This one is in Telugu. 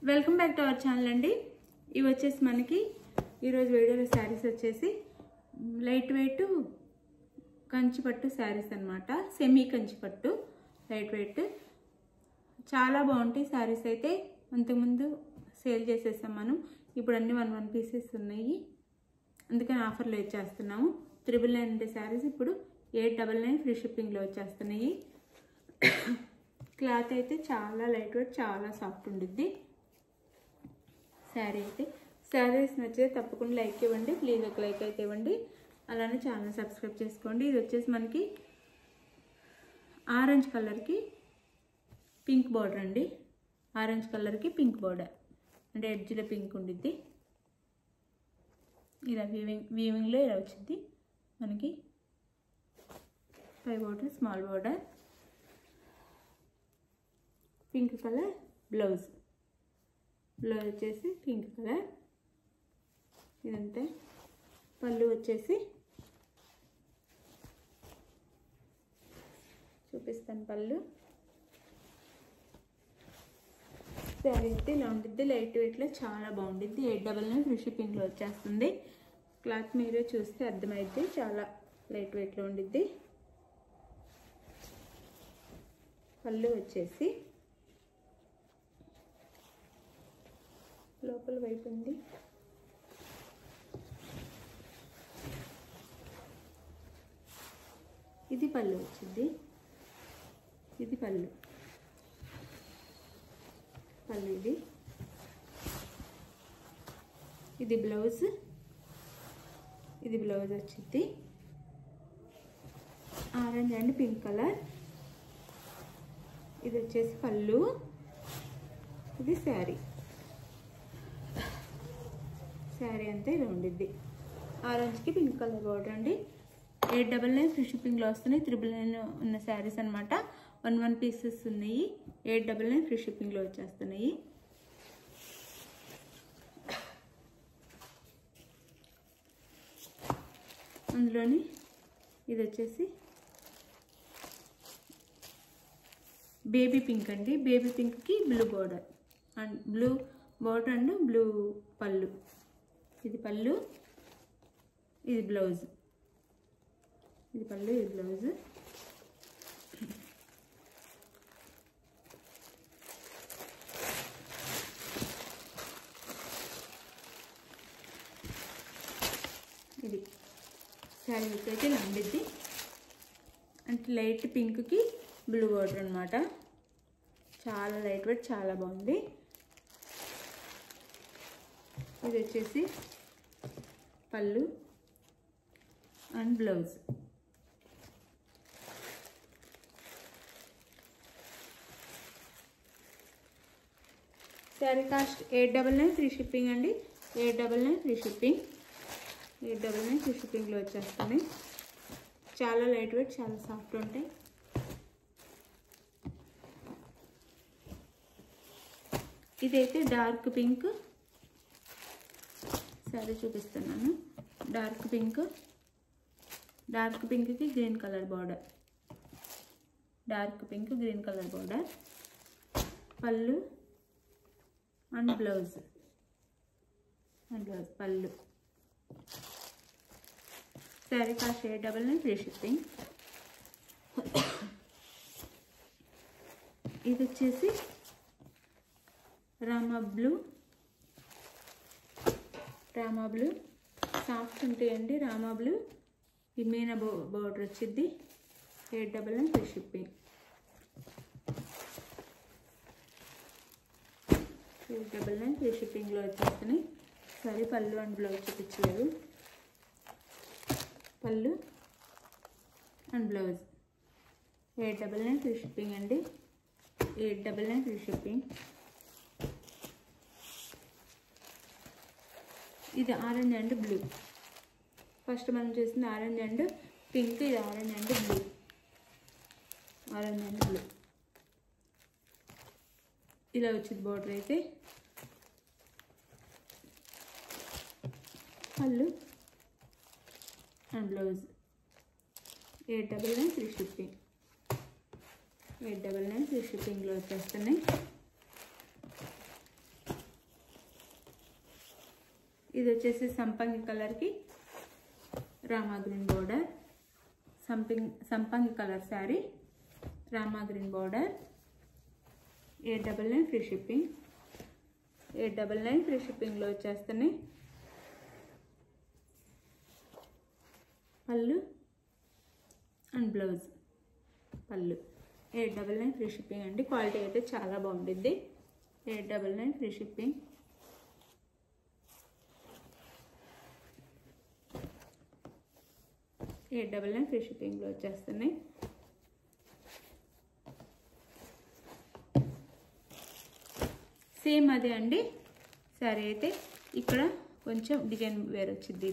Welcome back to our channel అండి. ఇవి వచ్చేసి మనకి ఈరోజు వీడియోలో శారీస్ వచ్చేసి లైట్ వెయిట్ కంచిపట్టు శారీస్ అన్నమాట. సెమీ కంచిపట్టు లైట్ వెయిట్ చాలా బాగుంటాయి శారీస్. అయితే అంతకుముందు సేల్ చేసేసాం మనం. ఇప్పుడు అన్ని 1 పీసెస్ ఉన్నాయి, అందుకని ఆఫర్లో ఇచ్చేస్తున్నాము. 999 ఉండే శారీస్ ఇప్పుడు 899 ఫ్రీ షిప్పింగ్లో వచ్చేస్తున్నాయి. క్లాత్ అయితే చాలా లైట్ వెయిట్, చాలా సాఫ్ట్ ఉండిద్ది శారీ అయితే. శారీస్ నచ్చితే తప్పకుండా లైక్ ఇవ్వండి, ప్లీజ్ ఒక లైక్ అయితే ఇవ్వండి. అలానే ఛానల్ సబ్స్క్రైబ్ చేసుకోండి. ఇది వచ్చేసి మనకి ఆరెంజ్ కలర్కి పింక్ బార్డర్ అండి. ఆరెంజ్ కలర్కి పింక్ బార్డర్ అంటే ఎడ్జ్లో పింక్ ఉండిద్ది. ఇలా వీవింగ్లో ఇలా వచ్చింది మనకి. 5 border, small border, pink colour blouse వచ్చేసి పింక్ కలర్. ఇదంతే. పళ్ళు వచ్చేసి చూపిస్తాను. పళ్ళు శారీ అయితే ఇలా ఉంటుంది, లైట్ వెయిట్లో చాలా బాగుంటుంది. 899 ఫ్రీ షిప్పింగ్లో వచ్చేస్తుంది. క్లాత్ మీరే చూస్తే అర్థమైద్ది, చాలా లైట్ వెయిట్లో ఉండిద్ది. పళ్ళు వచ్చేసి లోపల వైపు ఉంది. ఇది పళ్ళు వచ్చింది. ఇది పళ్ళు ఇది బ్లౌజ్. ఇది బ్లౌజ్ వచ్చింది ఆరెంజ్ అండ్ పింక్ కలర్. ఇది వచ్చేసి పళ్ళు. ఇది శారీ అంతే ఇలా ఉండిద్ది. ఆరెంజ్కి పింక్ కలర్ బార్డర్ అండి. 899 ఫ్రీ షిప్పింగ్లో వస్తున్నాయి. 999 ఉన్న శారీస్ అనమాట. 1 పీసెస్ ఉన్నాయి. 899 ఫ్రీ షిప్పింగ్లో వచ్చేస్తున్నాయి. అందులోని ఇది వచ్చేసి బేబీ పింక్ అండి. బేబీ పింక్కి బ్లూ బార్డర్ అండ్ బ్లూ పళ్ళు. ఇది పళ్ళు, ఇది బ్లౌజ్. ఇది పళ్ళు, ఇది బ్లౌజ్. ఇది శారీ అయితే ఇలా ఉండిద్ది. అంటే లైట్ పింక్కి బ్లూ బార్డర్ అనమాట. చాలా లైట్ వెయిట్, చాలా బాగుంది. ఇది వచ్చేసి పళ్ళు and blouse. Sari cost 899 free shipping అండి. 899 ఫ్రీ షిప్పింగ్. 899 ఫ్రీ షిప్పింగ్లో వచ్చేస్తుంది. చాలా లైట్ వెయిట్, చాలా సాఫ్ట్ ఉంటాయి. ఇదైతే డార్క్ పింక్ శారీ చూపిస్తున్నాను. డార్క్ పింక్కి green colour border. Dark pink green colour border. పళ్ళు అండ్ బ్లౌజ్. పళ్ళు. Saree cost 899 free shipping. ఇది వచ్చేసి రామా బ్లూ సాఫ్ట్ ఉంటాయండి. రామా బ్లూ. ఈ మీనా బార్డర్ వచ్చింది. 899 ఫ్రీ షిప్పింగ్. 899 ఫ్రీ షిప్పింగ్లో వచ్చేస్తున్నాయి. సరే పళ్ళు అండ్ బ్లౌజ్ చూపించలేదు. పళ్ళు అండ్ బ్లౌజ్ 899 ఫ్రీ షిప్పింగ్ అండి. 899 ఫ్రీ షిప్పింగ్. ఇది ఆరెంజ్ అండ్ బ్లూ. ఫస్ట్ మనం చూసింది ఆరెంజ్ అండ్ పింక్. ఇది ఆరెంజ్ అండ్ బ్లూ. ఇలా వచ్చింది బార్డర్ అయితే. పళ్ళు and blouse 899 free shipping. 899 free షిప్పింగ్లో వచ్చేస్తున్నాయి. ఇది వచ్చేసి సంపంగి కలర్కి రామా గ్రీన్ బోర్డర్, సంపంగి colour saree, Rama green border, 899 free shipping. 899 free షిప్పింగ్లో వచ్చేస్తున్నాయి. పళ్ళు అండ్ బ్లౌజ్. పళ్ళు 899 ఫ్రీ షిప్పింగ్ అండి. క్వాలిటీ అయితే చాలా బాగుంటుంది. 899 ఫ్రీ షిప్పింగ్. ఫ్రీ షిప్పింగ్లో వచ్చేస్తున్నాయి. సేమ్ అదే అండి శారీ అయితే, ఇక్కడ కొంచెం డిజైన్ వేరు వచ్చింది.